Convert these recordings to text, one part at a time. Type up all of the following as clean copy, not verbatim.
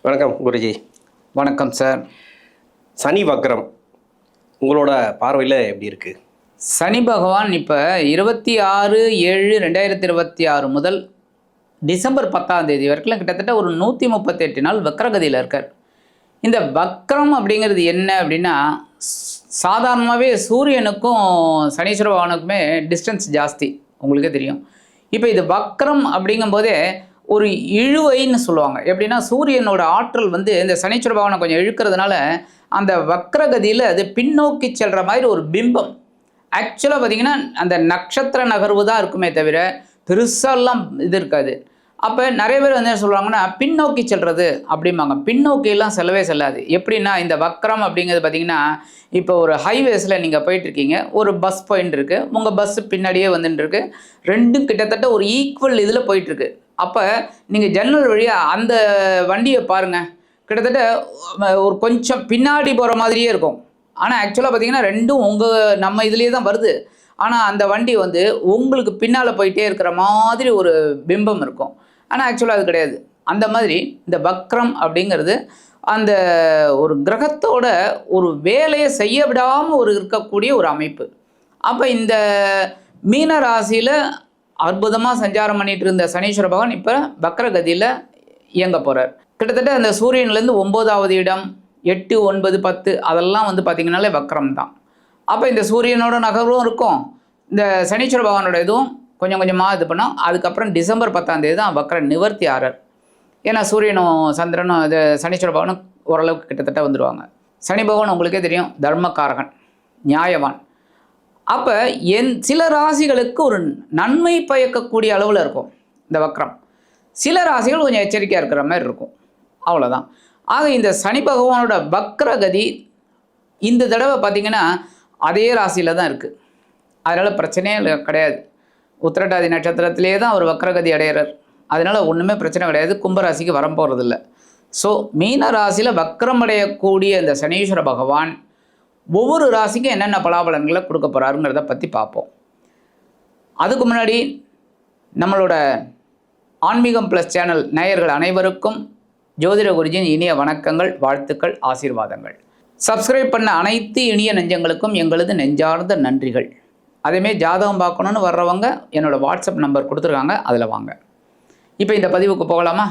வணக்கம் குருஜி. வணக்கம் சார். சனி வக்ரம் உங்களோட பார்வையில் எப்படி இருக்கு? சனி பகவான் இப்போ 26/7/2026 முதல் டிசம்பர் 10 வரைக்கும் கிட்டத்தட்ட ஒரு 138 நாள் வக்ரகதியில் இருக்கார். இந்த வக்ரம் அப்படிங்கிறது என்ன அப்படின்னா, சாதாரணமாகவே சூரியனுக்கும் சனீஸ்வர பகவானுக்குமே டிஸ்டன்ஸ் ஜாஸ்தி, உங்களுக்கே தெரியும். இப்போ இது வக்ரம் அப்படிங்கும்போதே ஒரு இழுவைன்னு சொல்லுவாங்க. எப்படின்னா, சூரியனோட ஆற்றல் வந்து இந்த சனீஸ்வர பகவானை கொஞ்சம் இழுக்கிறதுனால அந்த வக்ரகதியில் அது பின்னோக்கி செல்கிற மாதிரி ஒரு பிம்பம். ஆக்சுவலாக பார்த்திங்கன்னா அந்த நட்சத்திர நகர்வு தான் இருக்குமே தவிர பெருசாலாம் இது இருக்காது. அப்போ நிறைய பேர் வந்து என்ன சொல்கிறாங்கன்னா, பின்னோக்கி செல்வது அப்படிம்பாங்க. பின்னோக்கியெல்லாம் செல்லவே செல்லாது. எப்படின்னா, இந்த வக்ரம் அப்படிங்கிறது பார்த்திங்கன்னா, இப்போ ஒரு ஹைவேஸில் நீங்கள் போயிட்டுருக்கீங்க, ஒரு பஸ் போயின்னு இருக்குது, உங்கள் பஸ்ஸு பின்னாடியே வந்துட்டுருக்கு, ரெண்டும் கிட்டத்தட்ட ஒரு ஈக்குவல் இதில் போயிட்டுருக்கு. அப்போ நீங்கள் ஜன்னல் வழியாக அந்த வண்டியை பாருங்கள், கிட்டத்தட்ட ஒரு கொஞ்சம் பின்னாடி போகிற மாதிரியே இருக்கும். ஆனால் ஆக்சுவலாக பார்த்திங்கன்னா ரெண்டும் நம்ம இதுலேயே தான் வருது. ஆனால் அந்த வண்டி வந்து உங்களுக்கு பின்னால் போயிட்டே இருக்கிற மாதிரி ஒரு பிம்பம் இருக்கும். ஆனால் ஆக்சுவலாக அது கிடையாது. அந்த மாதிரி இந்த வக்ரம் அப்படிங்கிறது அந்த ஒரு கிரகத்தோட ஒரு வேலையை செய்ய விடாமல் இருக்கக்கூடிய ஒரு அமைப்பு. அப்போ இந்த மீன ராசியில் அற்புதமாக சஞ்சாரம் பண்ணிகிட்டு இருந்த சனீஸ்வர பகவான் இப்போ வக்ரகதியில் இயங்க போகிறார். கிட்டத்தட்ட அந்த சூரியன்லேருந்து 9வது இடம், 8, 9, 10 அதெல்லாம் வந்து பார்த்திங்கனாலே வக்ரம் தான். அப்போ இந்த சூரியனோட நகர்வும் இருக்கும், இந்த சனீஸ்வர பகவானோட இதுவும் கொஞ்சம் கொஞ்சமாக இது பண்ணோம். அதுக்கப்புறம் டிசம்பர் 10 தான் வக்ர நிவர்த்தி ஆறார். ஏன்னா சூரியனும் சந்திரனும் இது சனீஸ்வர பகவானும் ஓரளவுக்கு கிட்டத்தட்ட வந்துடுவாங்க. சனி பகவான் உங்களுக்கே தெரியும், தர்மகாரகன், நியாயவான். அப்போ சில ராசிகளுக்கு ஒரு நன்மை பயக்கக்கூடிய அளவில் இருக்கும் இந்த வக்ரம். சில ராசிகள் கொஞ்சம் எச்சரிக்கையாக இருக்கிற மாதிரி இருக்கும், அவ்வளோதான். ஆக இந்த சனி பகவானோட வக்ரகதி இந்த தடவை பார்த்திங்கன்னா அதே ராசியில் தான் இருக்குது. அதனால் பிரச்சனையே கிடையாது. உத்திரட்டாதி நட்சத்திரத்திலே தான் அவர் வக்ரகதி அடையிறார். அதனால் ஒன்றுமே பிரச்சனை கிடையாது. கும்பராசிக்கு வரப்போகிறதில்ல. ஸோ மீன ராசியில் வக்ரம் அடையக்கூடிய இந்த சனீஸ்வர பகவான் ஒவ்வொரு ராசிக்கும் என்னென்ன பலாபலன்களை கொடுக்க போகிறாருங்கிறத பற்றி பார்ப்போம். அதுக்கு முன்னாடி நம்மளோட ஆன்மீகம் ப்ளஸ் சேனல் நேயர்கள் அனைவருக்கும் ஜோதிட குருஜியின் இனிய வணக்கங்கள், வாழ்த்துக்கள், ஆசீர்வாதங்கள். சப்ஸ்கிரைப் பண்ண அனைத்து இனிய நெஞ்சங்களுக்கும் எங்களது நெஞ்சார்ந்த நன்றிகள். அதேமாரி ஜாதகம் பார்க்கணுன்னு வர்றவங்க என்னோடய வாட்ஸ்அப் நம்பர் கொடுத்துருக்காங்க, அதில் வாங்க. இப்போ இந்த பதிவுக்கு போகலாமா?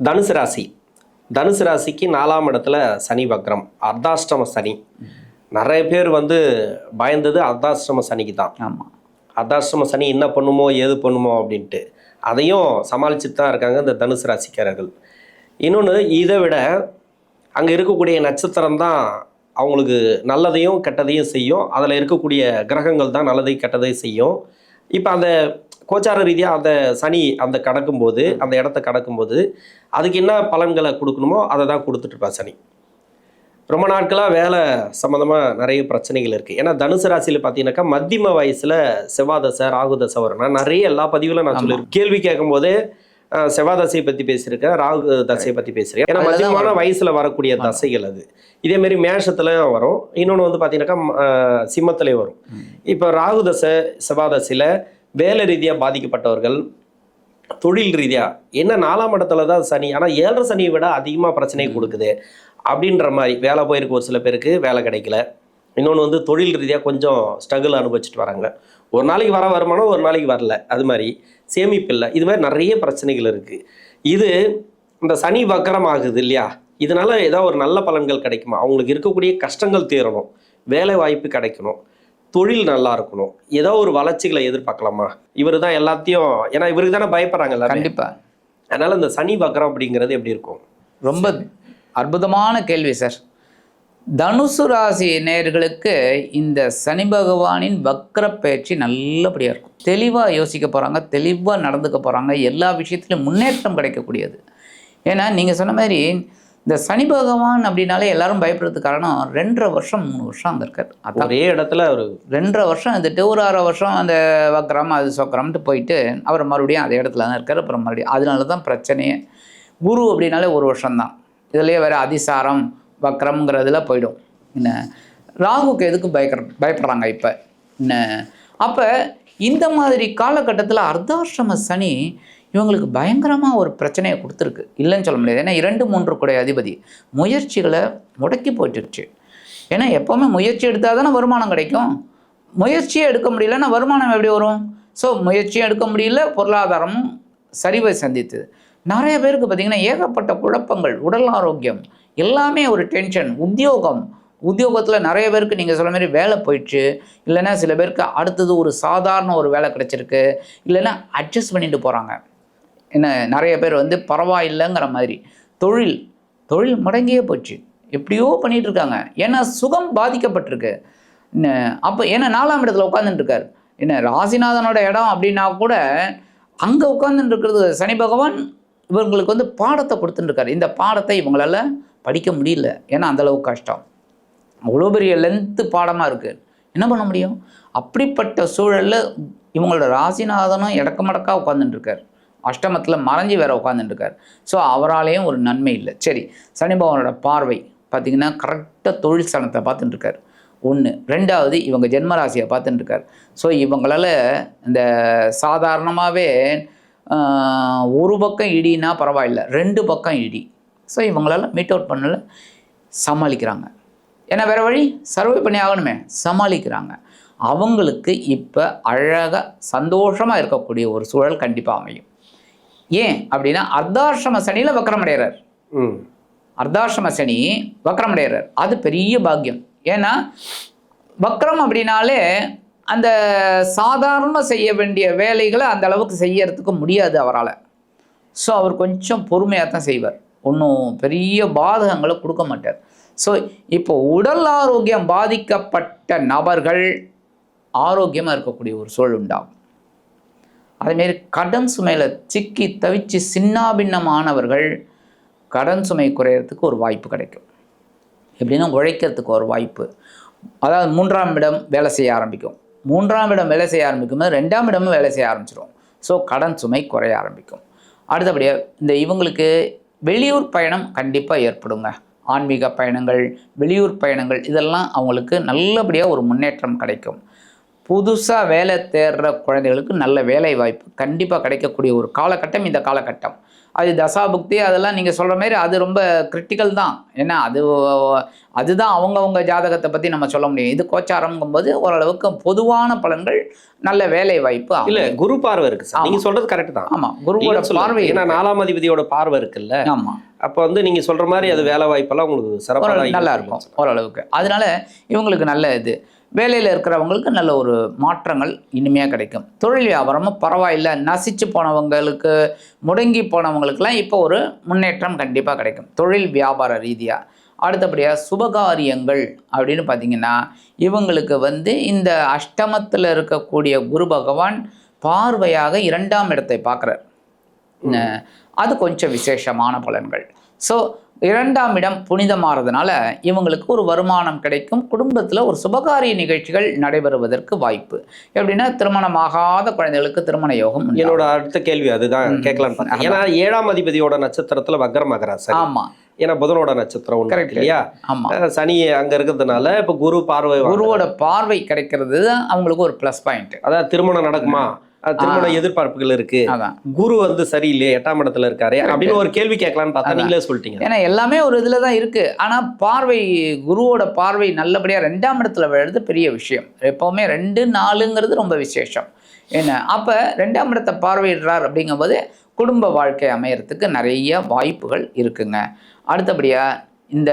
தனுசு ராசி. தனுசு ராசிக்கு 4ஆம் இடத்துல சனி வக்ரம், அர்த்தாஷ்டம சனி. நிறைய பேர் வந்து பயந்தது அர்த்தாஷ்டம சனிக்கு தான். ஆமாம், அர்த்தாஷ்டம சனி என்ன பண்ணுமோ ஏது பண்ணுமோ அப்படின்ட்டு அதையும் சமாளிச்சுட்டு தான் இருக்காங்க இந்த தனுசு ராசிக்காரர்கள். இன்னொன்று, இதை விட அங்கே இருக்கக்கூடிய நட்சத்திரம் தான் அவங்களுக்கு நல்லதையும் கெட்டதையும் செய்யும். அதில் இருக்கக்கூடிய கிரகங்கள் தான் நல்லதையும் கெட்டதையும் செய்யும். இப்போ அந்த கோச்சார ரீதியாக அந்த சனி அந்த கடக்கும்போது, அந்த இடத்த கடக்கும்போது அதுக்கு என்ன பலன்களை கொடுக்கணுமோ அதை தான் கொடுத்துட்ருப்பா சனி. ரொம்ப நாட்களாக வேலை சம்மந்தமாக நிறைய பிரச்சனைகள் இருக்குது. ஏன்னா தனுசு ராசியில் பார்த்தீங்கன்னாக்கா மத்தியம வயசில் செவ்வாதசை ராகுதசை வரும். நான் நிறைய எல்லா பதிவுகளும் நான் சொல்லியிருக்கேன். கேள்வி கேட்கும்போது செவ்வாதசையை பற்றி பேசியிருக்கேன், ராகு தசையை பற்றி பேசுகிறேன். ஏன்னா மத்தியமான வயசில் வரக்கூடிய தசைகள் அது. இதேமாரி மேஷத்துலையும் வரும். இன்னொன்று வந்து பார்த்தீங்கன்னாக்கா சிம்மத்துலேயும் வரும். இப்போ ராகு தசை செவ்வாதசையில் வேலை ரீதியாக பாதிக்கப்பட்டவர்கள், தொழில் ரீதியாக என்ன 4ஆம் இடத்துல தான் சனி, ஆனால் 7 சனியை விட அதிகமாக பிரச்சனையை கொடுக்குது அப்படின்ற மாதிரி வேலை போயிருக்கு. ஒரு சில பேருக்கு வேலை கிடைக்கல. இன்னொன்று வந்து தொழில் ரீதியாக கொஞ்சம் ஸ்ட்ரகிள் அனுபவிச்சுட்டு வராங்க. ஒரு நாளைக்கு வர வருமானம் ஒரு நாளைக்கு வரல, அது மாதிரி சேமிப்பு இல்லை, இது மாதிரி நிறைய பிரச்சனைகள் இருக்குது. இது இந்த சனி வக்ரம் ஆகுது இல்லையா, இதனால் ஏதாவது ஒரு நல்ல பலன்கள் கிடைக்குமா? அவங்களுக்கு இருக்கக்கூடிய கஷ்டங்கள் தீரணும், வேலை வாய்ப்பு கிடைக்கணும், தொழில் நல்லா இருக்கணும், ஏதோ ஒரு வளர்ச்சிகளை எதிர்பார்க்கலாமா? இவர் தான் எல்லாத்தையும், ஏன்னா இவருக்கு தானே பயப்படுறாங்க எல்லாரும். கண்டிப்பாக. அதனால் இந்த சனி வக்ரம் அப்படிங்கிறது எப்படி இருக்கும்? ரொம்ப அற்புதமான கேள்வி சார். தனுசு ராசி நேயர்களுக்கு இந்த சனி பகவானின் வக்ர பயிற்சி நல்லபடியாக இருக்கும். தெளிவாக யோசிக்க போகிறாங்க, தெளிவாக நடந்துக்க போகிறாங்க, எல்லா விஷயத்துலையும் முன்னேற்றம் கிடைக்கக்கூடியது. ஏன்னா நீங்கள் சொன்ன மாதிரி இந்த சனி பகவான் அப்படின்னாலே எல்லாரும் பயப்படுறதுக்கு காரணம் 2.5 வருஷம் 3 வருஷம் அங்கே இருக்கார். ஒரே இடத்துல ஒரு 2.5 வருஷம் இருந்துட்டு ஒரு 6 வருஷம் அந்த வக்ரம் அது சொக்கரம்ட்டு போயிட்டு அவர் மறுபடியும் அதே இடத்துல தான் இருக்கார். அப்புறம் மறுபடியும் அதனால தான் பிரச்சனையே. குரு அப்படின்னாலே 1 வருஷம்தான். இதுலேயே வேறு அதிசாரம் வக்ரம்ங்கிறதுல போயிடும். என்ன ராகுக்கு எதுக்கு பயப்படுறாங்க இப்போ என்ன? அப்போ இந்த மாதிரி காலகட்டத்தில் அர்த்தாஷ்டம சனி இவங்களுக்கு பயங்கரமாக ஒரு பிரச்சனையை கொடுத்துருக்கு, இல்லைன்னு சொல்ல முடியாது. ஏன்னா 2, 3 கூட அதிபதி முயற்சிகளை முடக்கி போட்டுருச்சு. ஏன்னா எப்போவுமே முயற்சி எடுத்தால் தானே வருமானம் கிடைக்கும். முயற்சியே எடுக்க முடியலன்னா வருமானம் எப்படி வரும்? ஸோ முயற்சியும் எடுக்க முடியல, பொருளாதாரமும் சரிவை சந்தித்தது. நிறைய பேருக்கு பார்த்திங்கன்னா ஏகப்பட்ட குழப்பங்கள், உடல் ஆரோக்கியம் எல்லாமே ஒரு டென்ஷன். உத்தியோகத்தில் நிறைய பேருக்கு நீங்கள் சொல்ல மாதிரி வேலை போயிடுச்சு, இல்லைன்னா சில பேருக்கு அடுத்தது ஒரு சாதாரண ஒரு வேலை கிடச்சிருக்கு, இல்லைன்னா அட்ஜஸ்ட் பண்ணிட்டு போகிறாங்க. என்ன நிறைய பேர் வந்து பரவாயில்லைங்கிற மாதிரி தொழில் முடங்கியே போச்சு, எப்படியோ பண்ணிகிட்டு இருக்காங்க. ஏன்னா சுகம் பாதிக்கப்பட்டிருக்கு. அப்போ ஏன்னா 4ஆம் இடத்துல உட்காந்துட்டு இருக்காரு. என்ன ராசிநாதனோட இடம் அப்படின்னா கூட அங்கே உட்காந்துட்டு இருக்கிறது சனி பகவான் இவங்களுக்கு வந்து பாடத்தை கொடுத்துட்டுருக்காரு. இந்த பாடத்தை இவங்களால படிக்க முடியல, ஏன்னா அந்தளவுக்கு கஷ்டம், அவ்வளோ பெரிய லென்த்து பாடமாக இருக்குது. என்ன பண்ண முடியும்? அப்படிப்பட்ட சூழலில் இவங்களோட ராசிநாதனும் இடக்க உட்காந்துட்டுருக்கார், அஷ்டமத்தில் மறைஞ்சி வேற உட்காந்துட்டுருக்கார். ஸோ அவராலேயும் ஒரு நன்மை இல்லை. சரி, சனி பகவானோட பார்வை பார்த்திங்கன்னா கரெக்டாக தொழில் ஸ்தானத்தை பார்த்துட்டுருக்கார். 1. 2வது இவங்க ஜென்மராசியை பார்த்துட்டுருக்கார். ஸோ இவங்களால் இந்த சாதாரணமாகவே ஒரு பக்கம் இடினா பரவாயில்ல, 2 பக்கம் இடி. ஸோ இவங்களால் மீட் அவுட் பண்ணல, சமாளிக்கிறாங்க. ஏன்னா வேறு வழி, சர்வை பண்ணி ஆகணுமே, சமாளிக்கிறாங்க. அவங்களுக்கு இப்போ அழகாக சந்தோஷமாக இருக்கக்கூடிய ஒரு சூழல் கண்டிப்பாக அமையும். ஏன் அப்படின்னா அர்த்தாஷ்டம சனியில் வக்கரமடைகிறார். அர்த்தாஷ்டம சனி வக்கரமடைகிறார், அது பெரிய பாக்கியம். ஏன்னா வக்கரம் அப்படின்னாலே அந்த சாதாரண செய்ய வேண்டிய வேலைகளை அந்த அளவுக்கு செய்யறதுக்கு முடியாது அவரால். ஸோ அவர் கொஞ்சம் பொறுமையாக தான் செய்வார், ஒன்றும் பெரிய பாதகங்களை கொடுக்க மாட்டார். ஸோ இப்போ உடல் ஆரோக்கியம் பாதிக்கப்பட்ட நபர்கள் ஆரோக்கியமாக இருக்கக்கூடிய ஒரு சூழல் உண்டாகும். அதேமாரி கடன் சுமையில் சிக்கி தவிச்சு சின்னாபின்னமானவர்கள் கடன் சுமை குறையிறதுக்கு ஒரு வாய்ப்பு கிடைக்கும். எப்படின்னா உழைக்கிறதுக்கு ஒரு வாய்ப்பு. அதாவது 3ஆம் இடம் வேலை செய்ய ஆரம்பிக்கும். 3ஆம் இடம் வேலை செய்ய ஆரம்பிக்கும் போது 2ஆம் இடமும் வேலை செய்ய ஆரம்பிச்சிடும். ஸோ கடன் சுமை குறைய ஆரம்பிக்கும். அடுத்தபடியாக இந்த இவங்களுக்கு வெளியூர் பயணம் கண்டிப்பாக ஏற்படுங்க. ஆன்மீக பயணங்கள், வெளியூர் பயணங்கள், இதெல்லாம் அவங்களுக்கு நல்லபடியாக ஒரு முன்னேற்றம் கிடைக்கும். புதுசாக வேலை தேடுற குழந்தைகளுக்கு நல்ல வேலை வாய்ப்பு கண்டிப்பாக கிடைக்கக்கூடிய ஒரு காலகட்டம் இந்த காலகட்டம். அது தசாபுக்தி அதெல்லாம் நீங்கள் சொல்கிற மாதிரி அது ரொம்ப கிரிட்டிக்கல் தான். ஏன்னா அதுதான் அவங்கவுங்க ஜாதகத்தை பற்றி நம்ம சொல்ல முடியும். இது கோச்சாரங்கும்போது ஓரளவுக்கு பொதுவான பலன்கள், நல்ல வேலை வாய்ப்பு. இல்லை, குரு பார்வை இருக்கு சார், நீங்கள் சொல்கிறது கரெக்டு தான். ஆமாம், குருவோட பார்வை, ஏன்னா 4ஆம் அதிபதியோட பார்வை இருக்குல்ல. ஆமாம், அப்போ வந்து நீங்கள் சொல்கிற மாதிரி அது வேலை வாய்ப்பெல்லாம் உங்களுக்கு சிறப்பாக நல்லா இருக்கும் ஓரளவுக்கு. அதனால இவங்களுக்கு நல்ல இது, வேலையில் இருக்கிறவங்களுக்கு நல்ல ஒரு மாற்றங்கள் இனிமையாக கிடைக்கும். தொழில் வியாபாரமும் பரவாயில்லை, நசிச்சு போனவங்களுக்கு, முடங்கி போனவங்களுக்கெல்லாம் இப்போ ஒரு முன்னேற்றம் கண்டிப்பாக கிடைக்கும் தொழில் வியாபார ரீதியாக. அடுத்தபடியாக சுபகாரியங்கள் அப்படின்னு பார்த்திங்கன்னா இவங்களுக்கு வந்து இந்த அஷ்டமத்தில் இருக்கக்கூடிய குரு பகவான் பார்வையாக 2ஆம் இடத்தை பார்க்குறார். அது கொஞ்சம் விசேஷமான பலன்கள். ஸோ 2ஆம் இடம் புனிதமாகிறதுனால இவங்களுக்கு ஒரு வருமானம் கிடைக்கும். குடும்பத்தில் ஒரு சுபகாரிய நிகழ்ச்சிகள் நடைபெறுவதற்கு வாய்ப்பு. எப்படின்னா திருமணமாகாத குழந்தைகளுக்கு திருமண யோகம். என்னோட அடுத்த கேள்வி அதுதான் கேட்கலான்னு. ஏன்னா 7ஆம் அதிபதியோட நட்சத்திரத்தில் வக்கரமாகிறார். ஆமாம், ஏன்னா புதனோட நட்சத்திரம் கரெக்ட் இல்லையா? ஆமாம், சனி அங்கே இருக்கிறதுனால இப்போ குருவோட பார்வை கிடைக்கிறது அவங்களுக்கு ஒரு ப்ளஸ் பாயிண்ட். அதாவது திருமணம் நடக்குமா, திருமண எதிர்பார்ப்புகள் இருக்கு, குரு வந்து சரியில்லையே 8ஆம் இடத்துல இருக்காரு அப்படின்னு ஒரு கேள்வி கேட்கலான்னு பார்த்தா நீங்களே சொல்லிட்டீங்க. ஏன்னா எல்லாமே ஒரு இதில் தான் இருக்கு. ஆனால் பார்வை, குருவோட பார்வை நல்லபடியாக 2ஆம் இடத்துல விழுறது பெரிய விஷயம். எப்போவுமே 2, 4ங்கிறது ரொம்ப விசேஷம். என்ன அப்போ 2ஆம் இடத்தை பார்வையிடுறார் அப்படிங்கும்போது குடும்ப வாழ்க்கை அமையறதுக்கு நிறைய வாய்ப்புகள் இருக்குங்க. அடுத்தபடியாக இந்த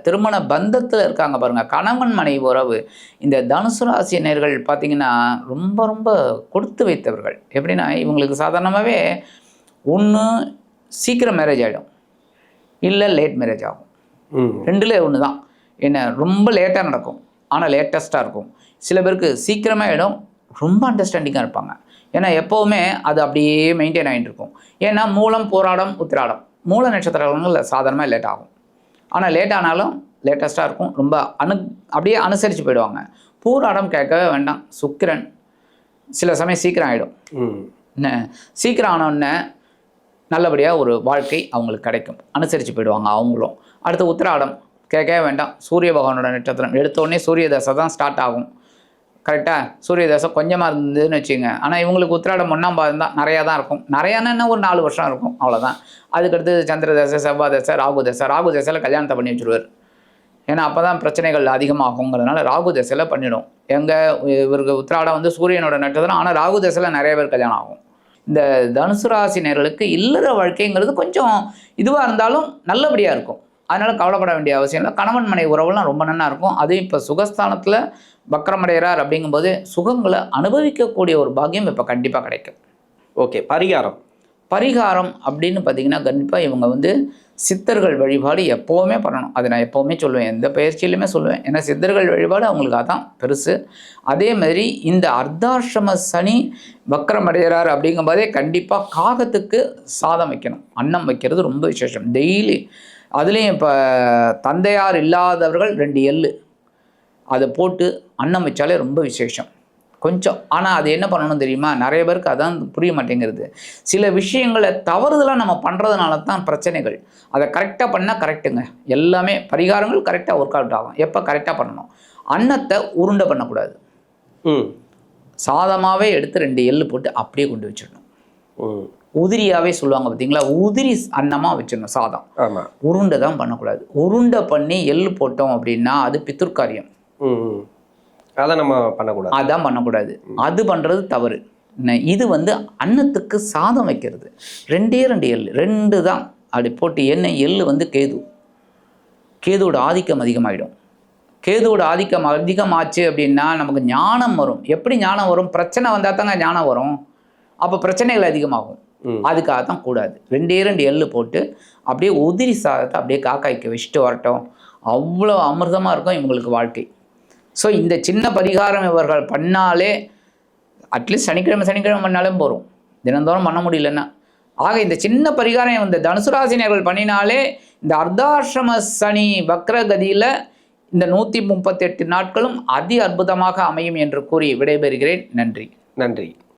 திருமண பந்தத்தில் இருக்காங்க பாருங்கள், கணவன் மனைவி உறவு. இந்த தனுசு ராசியினர்கள் பார்த்திங்கன்னா ரொம்ப ரொம்ப கொடுத்து வைத்தவர்கள். எப்படின்னா இவங்களுக்கு சாதாரணமாகவே ஒன்று சீக்கிரம் மேரேஜ் ஆகிடும், இல்லை லேட் மேரேஜ் ஆகும். 2ல் 1 தான். என்ன ரொம்ப லேட்டாக நடக்கும், ஆனால் லேட்டஸ்ட்டாக இருக்கும். சில பேருக்கு சீக்கிரமே ஆகிடும், ரொம்ப அண்டர்ஸ்டாண்டிங்காக இருப்பாங்க. ஏன்னா எப்போவுமே அது அப்படியே மெயின்டைன் ஆகிட்டு இருக்கும். ஏன்னா மூலம், போராடம், உத்திராடம், மூல நட்சத்திரங்கள் சாதாரணமாக லேட் ஆகும். ஆனால் லேட் ஆனாலும் லேட்டஸ்ட்டாக இருக்கும், ரொம்ப அப்படியே அனுசரித்து போயிடுவாங்க. பூராடம் கேட்கவே வேண்டாம், சுக்கிரன் சில சமயம் சீக்கிரம் ஆகிடும். என்ன சீக்கிரம் ஆனோடனே நல்லபடியாக ஒரு வாழ்க்கை அவங்களுக்கு கிடைக்கும், அனுசரித்து போயிடுவாங்க அவங்களும். அடுத்து உத்திராடம் கேட்கவே வேண்டாம், சூரிய பகவானோட நட்சத்திரம். எடுத்தோடனே சூரிய தசை தான் ஸ்டார்ட் ஆகும். கரெக்டாக சூரிய தசை கொஞ்சமாக இருந்ததுன்னு வச்சுங்க. ஆனால் இவங்களுக்கு உத்திராடம் 1ஆம் பாதம் தான் நிறையா தான் இருக்கும். நிறையானா என்ன ஒரு 4 வருஷம் இருக்கும், அவ்வளோதான். அதுக்கடுத்து சந்திர தசை, செவ்வாய் தசை, ராகு தசை. ராகு தசையில் கல்யாணத்தை பண்ணி வச்சுருவார். ஏன்னா அப்போ தான் பிரச்சனைகள் அதிகமாகுங்கிறதுனால ராகு தசையில் பண்ணிடும். இவருக்கு உத்திராடம் வந்து சூரியனோட நட்சத்திரம், ஆனால் ராகு தசையில் நிறைய பேர் கல்யாணம் ஆகும். இந்த தனுசு ராசினியர்களுக்கு இல்லற வாழ்க்கைங்கிறது கொஞ்சம் இதுவாக இருந்தாலும் நல்லபடியாக இருக்கும். அதனால் கவலைப்பட வேண்டிய அவசியம் இல்லை. கணவன் மனை உறவுலாம் ரொம்ப நல்லா இருக்கும். அதுவும் இப்போ சுகஸ்தானத்தில் வக்ரமடைகிறார் அப்படிங்கும்போது சுகங்களை அனுபவிக்கக்கூடிய ஒரு பாக்கியம் இப்போ கண்டிப்பாக கிடைக்கும். ஓகே, பரிகாரம் அப்படின்னு பார்த்தீங்கன்னா கண்டிப்பாக இவங்க வந்து சித்தர்கள் வழிபாடு எப்போவுமே பண்ணணும். அது நான் எப்போவுமே சொல்லுவேன், எந்த பயிற்சியிலுமே சொல்லுவேன். ஏன்னா சித்தர்கள் வழிபாடு அவங்களுக்கு அதான் பெருசு. அதே மாதிரி இந்த அர்த்தாசிரம சனி வக்ரமடைகிறார் அப்படிங்கும்போதே கண்டிப்பாக காகத்துக்கு சாதம் வைக்கணும், அன்னம் வைக்கிறது ரொம்ப விசேஷம். டெய்லி அதுலேயும் இப்போ தந்தையார் இல்லாதவர்கள் 2 எள்ளு அதை போட்டு அன்னம் வச்சாலே ரொம்ப விசேஷம் கொஞ்சம். ஆனால் அது என்ன பண்ணணும் தெரியுமா, நிறைய பேருக்கு அதான் புரிய மாட்டேங்கிறது. சில விஷயங்களை தவறுதலாக நம்ம பண்ணுறதுனால தான் பிரச்சனைகள். அதை கரெக்டாக பண்ணால் கரெக்டுங்க. எல்லாமே பரிகாரங்கள் கரெக்டாக ஒர்க் அவுட் ஆகும். எப்போ கரெக்டாக பண்ணணும், அன்னத்தை உருண்டை பண்ணக்கூடாது. சாதமாகவே எடுத்து 2 எள்ளு போட்டு அப்படியே கொண்டு வச்சிடணும். உதிரியாகவே சொல்லுவாங்க பார்த்தீங்களா, உதிரி அன்னமாக வச்சிடணும் சாதம். உருண்டை தான் பண்ணக்கூடாது. உருண்டை பண்ணி எள்ளு போட்டோம் அப்படின்னா அது பித்துர்காரியம். அதை நம்ம பண்ணக்கூடாது, அதான் பண்ணக்கூடாது. அது பண்ணுறது தவறு. இது வந்து அன்னத்துக்கு சாதம் வைக்கிறது. 2 எள்ளு 2 தான் அப்படி போட்டு எள்ளு வந்து கேதுவோட ஆதிக்கம் அதிகமாகிடும். கேதுவோட ஆதிக்கம் அதிகமாச்சு அப்படின்னா நமக்கு ஞானம் வரும். எப்படி ஞானம் வரும், பிரச்சனை வந்தால் தாங்க ஞானம் வரும். அப்போ பிரச்சனைகள் அதிகமாகும். அதுக்காக தான் கூடாது. 2 எள்ளு போட்டு அப்படியே உதிரி சாதத்தை அப்படியே காக்காய்க்கு வச்சுட்டு வரட்டும். அவ்வளோ அமிர்தமாக இருக்கும் இவங்களுக்கு வாழ்க்கை. ஸோ இந்த சின்ன பரிகாரம் இவர்கள் பண்ணாலே அட்லீஸ்ட் சனிக்கிழமை பண்ணாலும் போகிறோம், தினந்தோறும் பண்ண முடியலன்னா. ஆக இந்த சின்ன பரிகாரம் இந்த தனுசு ராசினியர்கள் பண்ணினாலே இந்த அர்த்தாசிரம சனி வக்ரகதியில் இந்த 138 நாட்களும் அதி அற்புதமாக அமையும் என்று கூறி விடைபெறுகிறேன். நன்றி.